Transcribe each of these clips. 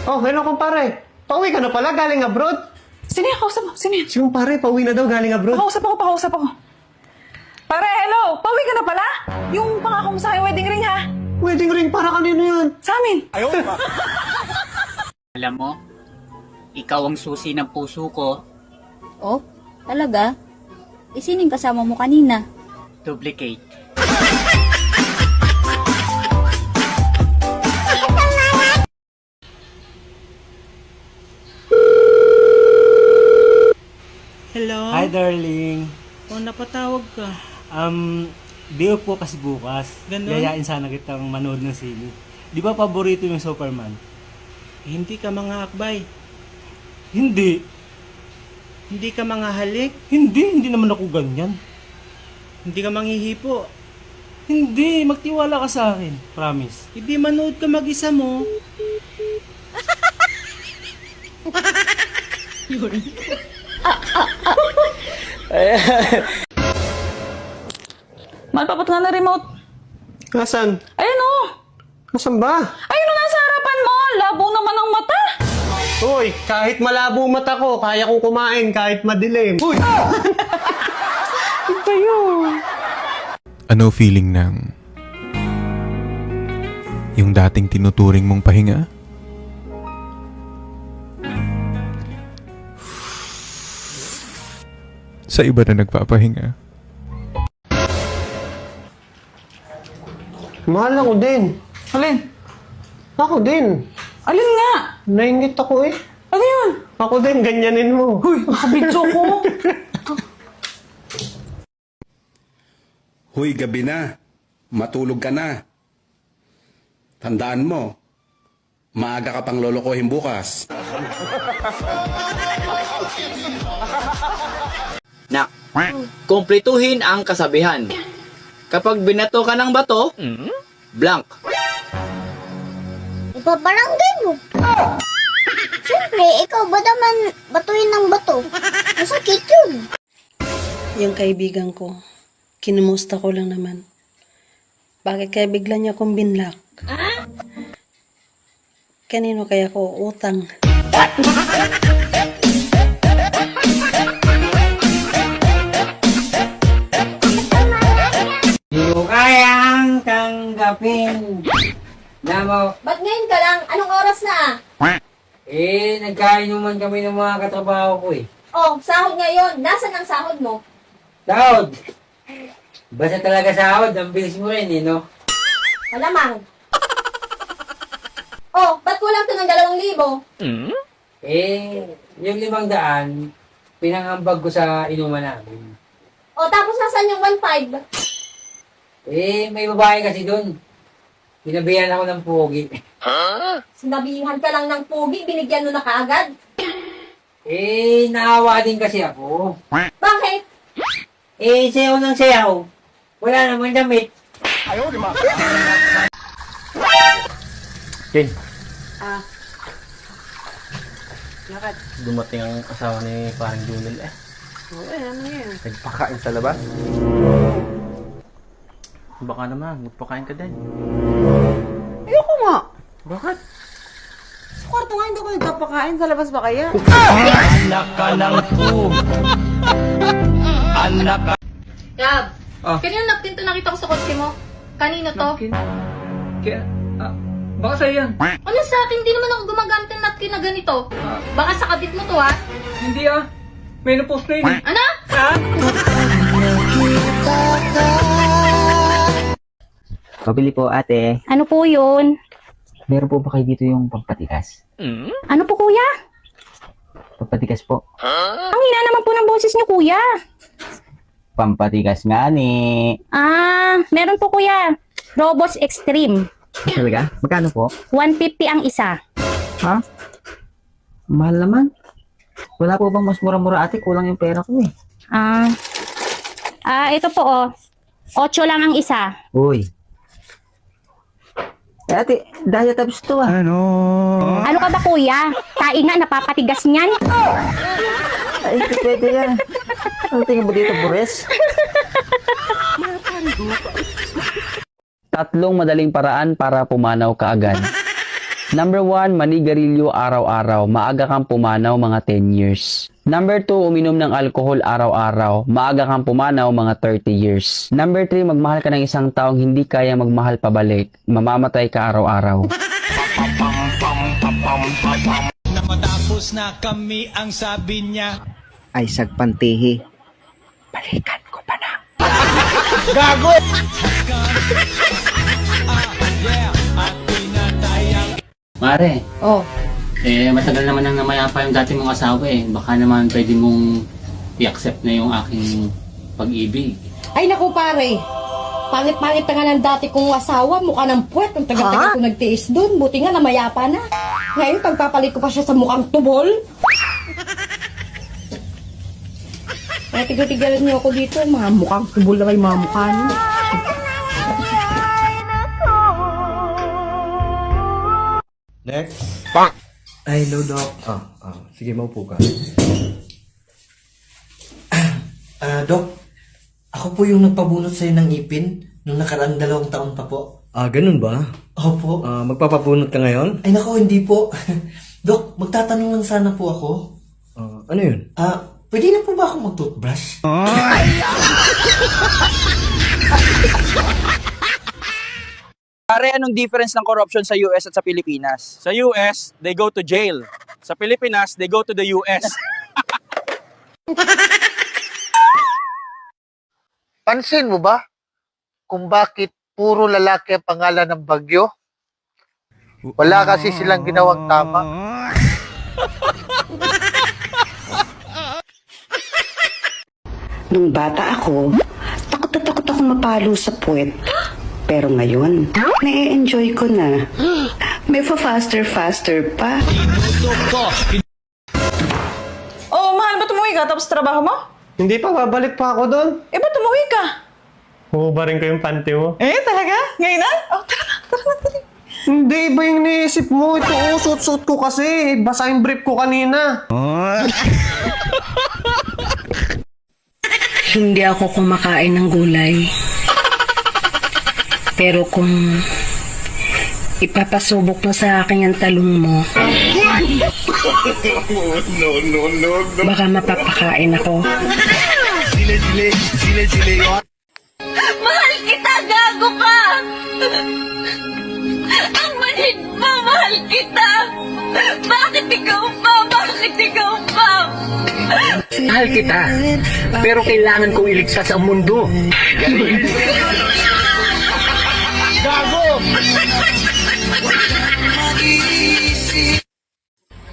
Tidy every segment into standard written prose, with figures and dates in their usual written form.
Oh, hello kumpare. Pauwi ka na pala, galing abroad? Sino yan? Kausap mo? Sino yan? Si kumpare, pauwi na daw, galing abroad. Pakausap ako. Pare, hello! Pauwi ka na pala? Yung pangako mo sa aking wedding ring, ha? Wedding ring, para kanino yan? Sa amin. Alam mo, ikaw ang susi ng puso ko. Oh, talaga? Sining kasama mo kanina? Duplicate. Hello? Hi, darling. Oh, napatawag ka. Day off ko kasi bukas. Ganon? Yayain sana kitang manood ng sine. Di ba paborito yung Superman? Hindi ka mga akbay. Hindi. Hindi ka mga halik. Hindi naman ako ganyan. Hindi ka manghihipo. Hindi, magtiwala ka sa akin. Promise. Hindi manood ka mag-isa mo. Malpapat nga na remote. Nasaan? Ayun o! Nasaan ba? Ayun o, nasa harapan mo! Labo naman ang mata! Hoy, kahit malabo mata ko, kaya kong kumain kahit madilim. Uy! Ito yun. Ano feeling ng yung dating tinuturing mong pahinga? Sa iba na nagpapahinga. Mahal ako din. Alin? Ako din. Alin nga? Naingit ako eh. Ano yun? Ako din, ganyanin mo. Uy, nakabidyo ko. Huy, gabi na. Matulog ka na. Tandaan mo, maaga ka pang lolokohin bukas. Nak, kumpletuhin ang kasabihan. Kapag binato ka ng bato, blank. Ipabarangay mo. Siyempre, ikaw ba naman batuin ng bato? Masakit yun. Yung kaibigan ko, kinumusta ko lang naman. Bakit kaya bigla niya akong binlock? Kanino kaya ko utang? Hindi ko kayang tanggapin na Ba't ngayon ka lang? Anong oras na? nagkainuman kami ng mga katrabaho ko eh. Oh, sahod ngayon. Nasaan ang sahod mo? Sahod! Basta talaga sahod, ang bilis mo rin eh, no? Malamang. Oh, ba't kulang to ng 2,000? Yung 500, pinangambag ko sa inuman namin. Oh, tapos nasaan yung 1,500? May babae kasi doon. Sinabihan ako ng pogi. Sinabihan ka lang ng pugi, binigyan mo na kaagad. Naawa din kasi ako. Bakit? Sayaw ng sayaw. Wala namang damit. Ken, Bakit? dumating ang asawa ni parang Junel eh. Ano yan? Nagpakain sa labas. Baka naman, magpakain ka din. Ayoko nga. Bakit? Sa kwarto nga hindi ko nagkapakain. Sa labas ba kaya? Gab, kanino napkin to nakita ko sa kotse mo? Kanino to? Kaya, baka sa'yo yan. Ano sa akin? Hindi naman ako gumagamit ng napkin na ganito. Baka sa kabit mo to, ha? Hindi may na-post na yun eh. Ano? Pabili po ate. Ano po yun? Meron po ba kayo dito yung pampatigas? Ano po, kuya? Pampatigas po. Ang hina naman po ng boses niyo, kuya. Pampatigas nga ni. Meron po, kuya. Robos Extreme. Talaga? Magkano po? 150 ang isa. Ha? Mahal naman. Wala po bang mas mura-mura ate? Kulang yung pera ko eh. Ito po, 8 lang ang isa. Uy. Ate, diatabs to Ano ka ba, kuya? Taing nga, napapatigas niyan. Ay, pwede yan. Ano tingin mo dito, Bures? 3 madaling paraan para pumanaw ka agad. Number 1, manigarilyo araw-araw. Maaga kang pumanaw mga 10 years. Number 2, uminom ng alcohol araw-araw. Maaga kang pumanaw mga 30 years. Number 3, magmahal ka ng isang taong hindi kaya magmahal pabalik. Mamamatay ka araw-araw. Na matapos na kami ang sabi niya. Ay, sagpantihi. Balikan ko pa na. Mare, Oh, matagal naman nang namayapa yung dati mong asawa Baka naman pwede mong i-accept na yung aking pag-ibig. Ay naku pare, pangit-pangit na nga ng dati kong asawa, mukha ng puwet, ang tagal-tagal ko nagtiis dun, buti nga namayapa na. Ngayon pagpapalit ko pa siya sa mukhang tubol. Kaya tigil-tigilan niyo ako dito, mga mukhang tubol na kayo mga mukha niyo. Next. Ay, hello, Doc. Sige, maupo ka. Doc, ako po yung nagpabunot sa'yo ng ipin nung nakaraang 2 taon pa po. Ganun ba? Opo. Magpapabunot ka ngayon? Ay, nako, hindi po. Doc, magtatanong lang sana po ako. Ano yun? Pwede na po ba akong mag-toothbrush? Pare, anong difference ng corruption sa US at sa Pilipinas? Sa US, they go to jail. Sa Pilipinas, they go to the US. Pansin mo ba kung bakit puro lalaki ang pangalan ng bagyo? Wala kasi silang ginawang tama. Nung bata ako, takot na takot ako mapalo sa puwet. Pero ngayon, na-enjoy ko na. May faster pa. oh mahal, ba't umuwi ka tapos trabaho mo? Hindi pa, babalik pa ako doon. Ba't umuwi ka? Hubarin ko yung panty mo. Talaga? Ngayon na? Oh, tara na. Hindi, iba yung naisip mo. Ito, suit-suit ko kasi. Basa yung brief ko kanina. Hindi ako kumakain ng gulay. Pero kung ipapasubok mo sa akin ang talong mo, baka mapapakain ako. Mahal kita, gago ka! Ang manhid pa, mahal kita! Bakit ikaw pa? Bakit ikaw pa? Mahal kita, pero kailangan kong iligtas ang mundo.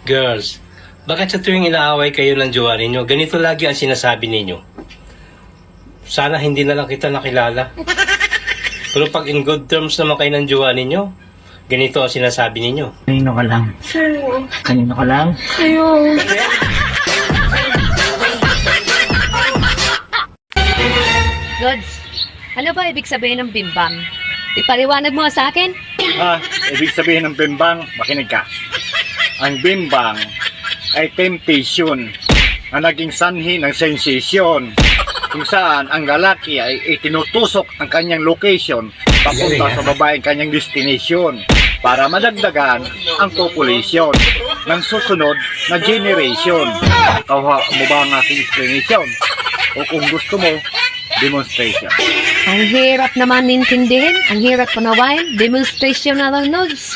Girls, bakit sa tuwing inaaway kayo ng jowa ninyo, ganito lagi ang sinasabi ninyo? Sana hindi na lang kita nakilala. Pero pag in good terms naman kayo ng jowa ninyo, ganito ang sinasabi ninyo. Kanino ka lang? Sa'yo. Kanino ka lang? Sa'yo. Gods, ano ba ibig sabihin ng bimbang? Ipaliwanag mo sa akin? Ibig sabihin ng bimbang, makinig ka. Ang bimbang ay temptation na naging sanhi ng sensation kung saan ang lalaki ay itinutusok ang kanyang location papunta sa babaeng kanyang destination para madagdagan ang population ng susunod na generation. Kawa mo ba ang aking explanation? O kung gusto mo, demonstration. Ang hirap naman intindihin, ang hirap panawain, demonstration na lang nods.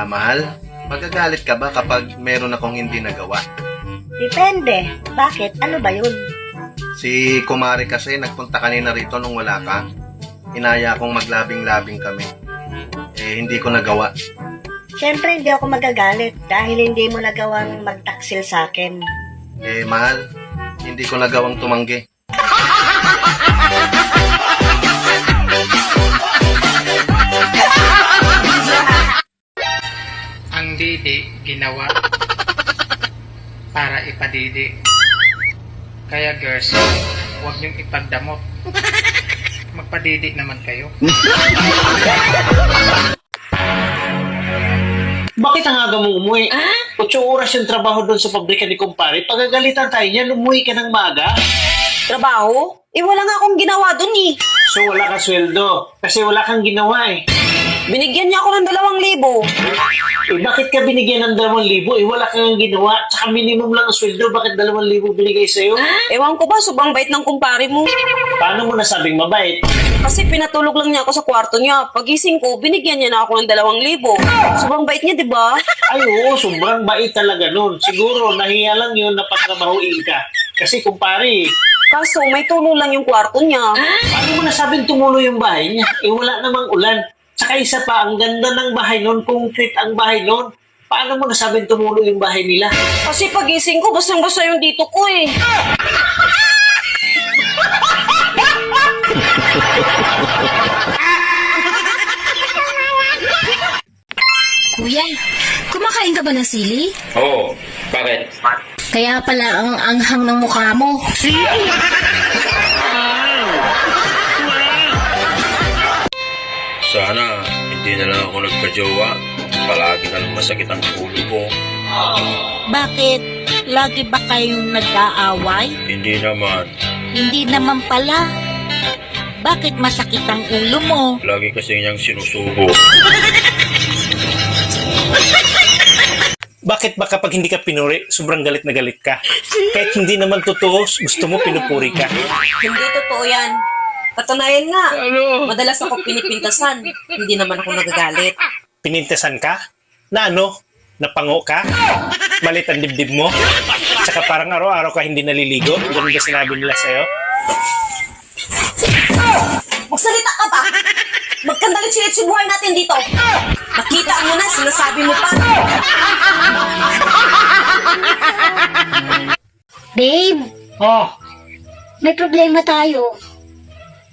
Mahal, magagalit ka ba kapag meron akong hindi nagawa? Depende. Bakit? Ano ba yun? Si Kumari kasi nagpunta kanina rito nung wala ka. Inaya akong maglabing-labing kami. Hindi ko nagawa. Siyempre, hindi ako magagalit dahil hindi mo nagawang magtaksil sa akin. Mahal, hindi ko nagawang tumanggi. Ang didi ginawa para ipadidi. Kaya girls, huwag niyong ipagdamot. Magpadidi naman kayo. Bakit ang aga mo umuwi? 8 oras yung trabaho doon sa pabrika ni Kumpare. Pagagalitan tayo niyan, umuwi ka ng maaga. Trabaho? Wala nga akong ginawa dun eh. So wala ka sweldo kasi wala kang ginawa eh. Binigyan niya ako ng 2,000. Eh bakit ka binigyan ng 2,000? Eh wala kang ginawa. Tsaka minimum lang ang sweldo. Bakit 2,000 binigay sa'yo? Ewan ko ba, sobrang bait ng kumpare mo. Paano mo nasabing mabait? Kasi pinatulog lang niya ako sa kwarto niya. Pagising ko, binigyan niya na ako ng 2,000. Sobrang bait niya, di ba? Ay oo, sobrang bait talaga nun. Siguro nahiya lang yun na patrabahuin ka. Kasi kumpare, Kaso may tulo lang yung kwarto niya. paano mo nasabing tumulo yung bahay niya? Eh wala namang ulan. Tsaka isa pa, ang ganda ng bahay nun, concrete ang bahay nun. Paano mo nasabing tumulo yung bahay nila? Kasi pagising ko, basang-basa yung dito ko eh. Kuya, kumakain ka ba ng sili? Oo, bakit? Kaya pala ang anghang ng mukha mo. Sana hindi na lang ako nagka-jowa. Palagi na lang masakit ang ulo ko. Bakit? Lagi ba kayong nag-aaway? Hindi naman. Hindi naman pala. Bakit masakit ang ulo mo? Lagi kasi niyang sinusubo. Bakit ba kapag hindi ka pinuri, sobrang galit na galit ka? Kahit hindi naman totoo, gusto mo pinupuri ka. Hindi totoo yan. Patunayan nga. Madalas ako pinipintasan. Hindi naman ako nagagalit. Pinintasan ka? Na ano? Napango ka? Malit ang dibdib mo? Tsaka parang araw-araw ka hindi naliligo? Ganun ba sinabi nila sa'yo? Magsalita ka ba? Magkandalit-silit si buhay natin dito. Nakita mo na, sinasabi mo pa. Babe, may problema tayo.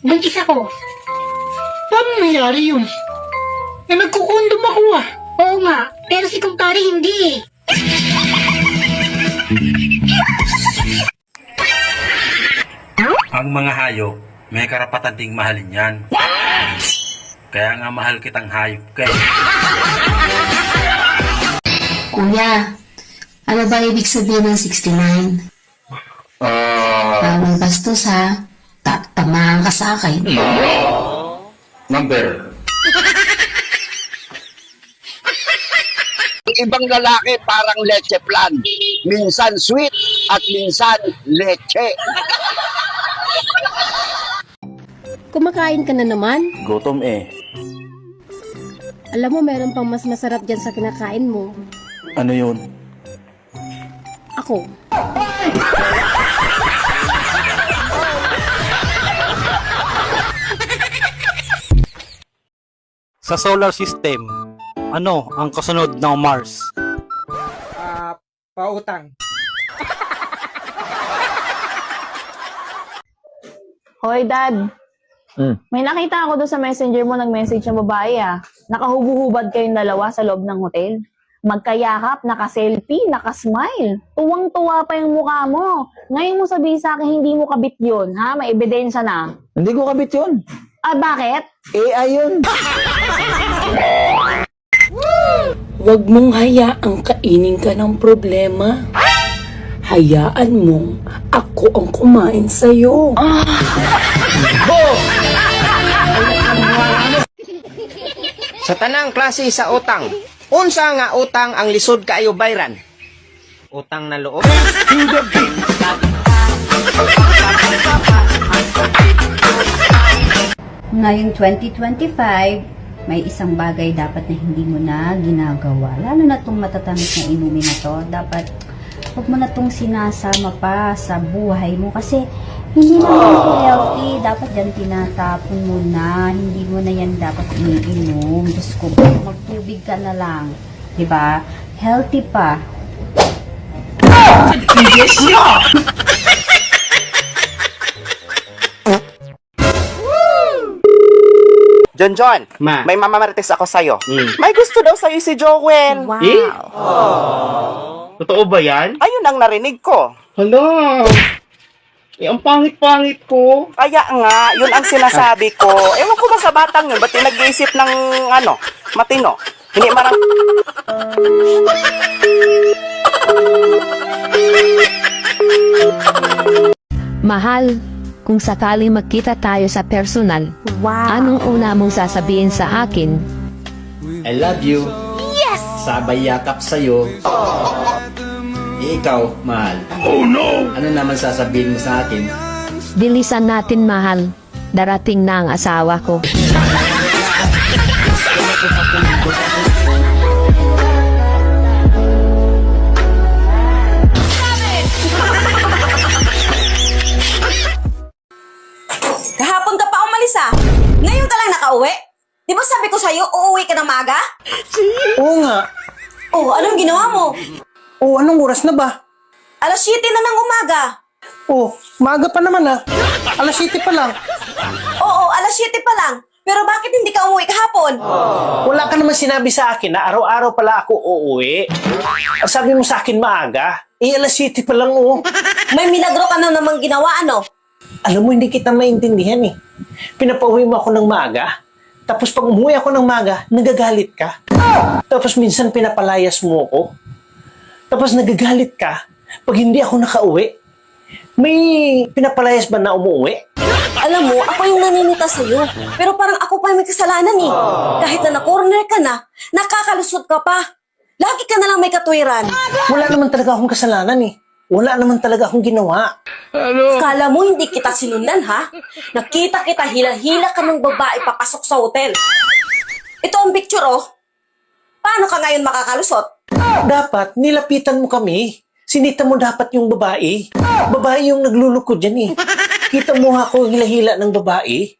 Buntis ako. Paano nangyari yun? Eh, nagkukondom ako ah. Oo nga, pero si kumpare hindi. Ang mga hayop, may karapatan ding mahalin yan. Kaya nga mahal kitang hayop ka eh. Kuya, ano ba ibig sabihin ng 69? Bawal bastos ha. Tatamaan ka sa akin. Number. Ibang lalaki parang leche plan. Minsan sweet at minsan leche. Kumakain ka na naman? Gutom eh. Alam mo, meron pang mas masarap dyan sa kinakain mo. Ano yun? Ako. Sa solar system, ano ang kasunod ng Mars? Pautang. Hoy, Dad. May nakita ako doon sa messenger mo, nag-message ng babae Nakahubo-hubad kayong dalawa sa loob ng hotel. Magkayakap, naka-selfie, naka-smile. Tuwang-tuwa pa yung mukha mo. Ngayon mo sabihin sa akin, hindi mo kabit yun, ha? May ebidensya na. Hindi ko kabit yun. Ah, bakit? AI yun. Huwag mong hayaang kainin ka ng problema. Hayaan mong ako ang kumain sa'yo. Sa tanang klase sa utang, unsa nga utang ang lisod kaayo bayran? Utang na loob. Ngayong 2025, may isang bagay dapat na hindi mo na ginagawa. Lalo na itong matatamis na inumin na to. Dapat, huwag mo na itong sinasama pa sa buhay mo. Kasi, hindi naman healthy. Dapat yan tinatapon mo na. Hindi mo na yan dapat iniinom. Diyos ko, magtubig ka na lang. Diba? Healthy pa. Yes, John, may mamamarites ako sa'yo. May gusto daw sa'yo si Joel. Wow. Totoo ba yan? Ayun ang narinig ko. Hala. Ang pangit-pangit ko. Kaya nga, yun ang sinasabi ko. Ewan ko ba sa batang yun, ba't yung nag-iisip ng, matino? Hindi marang... Mahal, kung sakaling magkita tayo sa personal, anong una mong sasabihin sa akin? I love you. Yes! Sabay yakap sa'yo. Ikaw, mahal. Oh no! Ano naman sasabihin mo sa akin? Bilisan natin, mahal. Darating na ang asawa ko. Kahapon ka pa umalis ah. Ngayon ka lang nakauwi. Di ba sabi ko sa'yo, uuwi ka ng maaga? Oo nga. Oh, anong ginawa mo? Oo, anong oras na ba? Alas 7 na ng umaga. Oo, maaga pa naman ah. Alas 7 pa lang. Oo, alas 7 pa lang. Pero bakit hindi ka umuwi kahapon? Wala ka naman sinabi sa akin na araw-araw pala ako uuwi. Ang sabi mo sa akin maaga, alas 7 pa lang oh. May milagro ka na namang ginawa, ano? Alam mo, hindi kita maintindihan eh. Pinapauwi mo ako ng maaga, tapos pag umuwi ako ng maaga, nagagalit ka. Tapos minsan pinapalayas mo ako. Tapos nagagalit ka pag hindi ako nakauwi. May pinapalayas ba na umuwi? Alam mo, ako yung naninita sa'yo. Pero parang ako pa may kasalanan eh. Kahit na na-corner ka na, nakakalusot ka pa. Lagi ka na lang may katwiran. Wala naman talaga akong kasalanan eh. Wala naman talaga akong ginawa. Kala mo hindi kita sinundan, ha? Nakita kita hila-hila ka ng babae papasok sa hotel. Ito ang picture, oh. Paano ka ngayon makakalusot? Dapat, nilapitan mo kami. Sinita mo dapat yung babae. Babae yung naglulukod dyan eh. Kita mo ako hila-hila ng babae.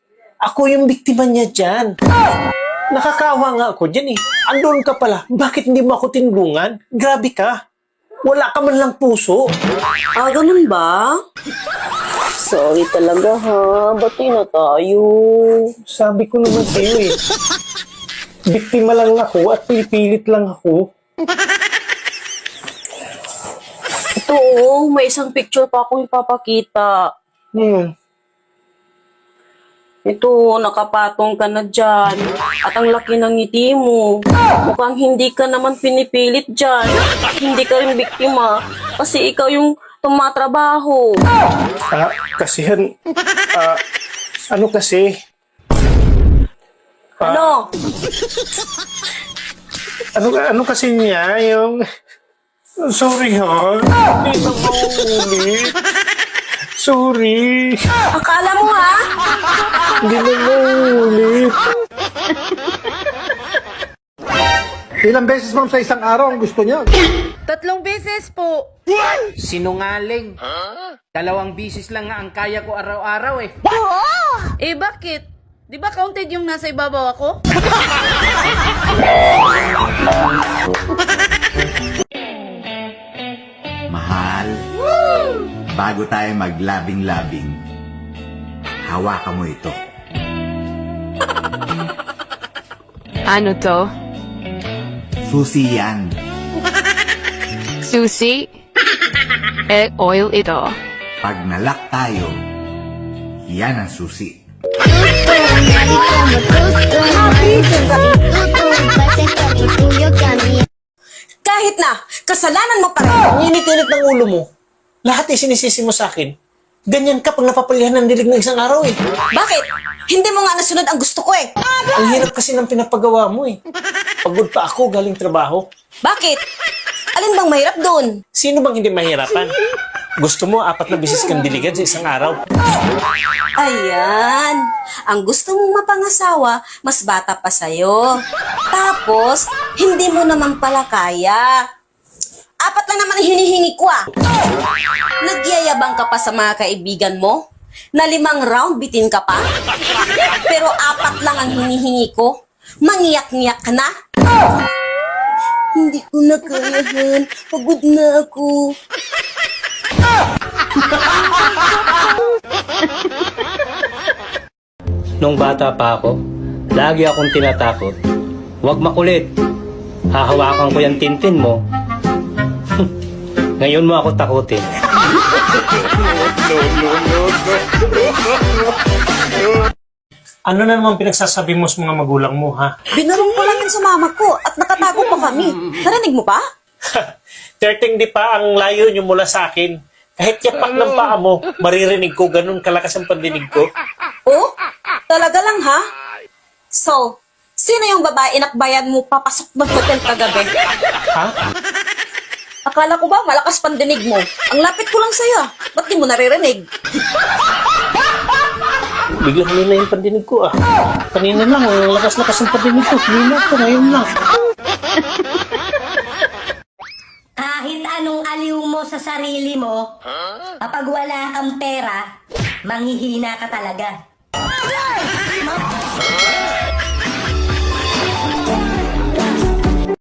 Ako yung biktima niya dyan. Nakakawa nga ako dyan eh. Andun ka pala. Bakit hindi mo ako tinulungan? Grabe ka. Wala ka man lang puso. Ah, ganun ba? Sorry talaga ha. Bati na tayo. Sabi ko naman sa'yo eh. Biktima lang ako at pipilit lang ako. Ito oh, may isang picture pa akong ipapakita. Ito, nakapatong ka na dyan. At ang laki ng ngiti mo. Mukhang hindi ka naman pinipilit dyan. Hindi ka rin biktima. Kasi ikaw yung tumatrabaho. Ano kasi? Ano? Ano kasi niya yung... Sorry ha. Hindi na mauulit. Sorry. Akala mo ha? Hindi na mauulit. Ilang beses ma'am sa isang araw ang gusto niya? 3 beses po. Sinungaling. 2 bisis lang nga ang kaya ko araw-araw eh. Eh bakit? Di ba counted yung nasa ibabaw ako? Mahal, bago tayo maglabing-labing, hawakan mo ito. Ano to? Susi yan. Susi? Oil ito. Pag nalak tayo, yan ang susi. Kahit na, kasalanan mo pa rin. Init-init ng ulo mo. Lahat ay sinisisi mo sa akin. Ganyan ka pag napapalihan ng dilig ng isang araw eh. Bakit? Hindi mo nga nasunod ang gusto ko eh. Ang hirap kasi ng pinapagawa mo eh. Pagod pa ako galing trabaho. Bakit? Alin bang mahirap doon? Sino bang hindi mahirapan? Gusto mo 4 na bisis kang diligan sa isang araw. Ayan. Ang gusto mong mapangasawa, mas bata pa sa'yo. Tapos, hindi mo naman pala kaya. 4 lang naman ang hinihingi ko ah. Nagyayabang ka pa sa mga kaibigan mo? Na 5 round bitin ka pa? Pero 4 lang ang hinihingi ko? Mangiyak-ngiyak ka na? Hindi ko na kayahan. Pagod na ako. Nung bata pa ako, lagi akong tinatakot. Huwag makulit. Hahawakan ko yung tintin mo. Ngayon mo ako takutin. Ano na naman pinagsasabi mo sa mga magulang mo, ha? Binarong ko lang yan sa mama ko at nakatago pa kami. Narinig mo pa? 13 di pa ang layo nyo mula sa akin. Kahit yapak ng paa mo, maririnig ko ganun kalakas ang pandinig ko. Oh? Talaga lang ha? So, sino yung babae inakbayan mo papasok ng hotel kagabi? Ha? Akala ko ba malakas pandinig mo? Ang lapit ko lang sa'yo. Ba't di mo naririnig? Biglang kanina yung pandinig ko ah. Kanina lang, ang lakas-lakas ang pandinig ko. Kanina ko, ngayon lang. Kahit anong aliw mo sa sarili mo, kapag wala kang pera, manghihina ka talaga.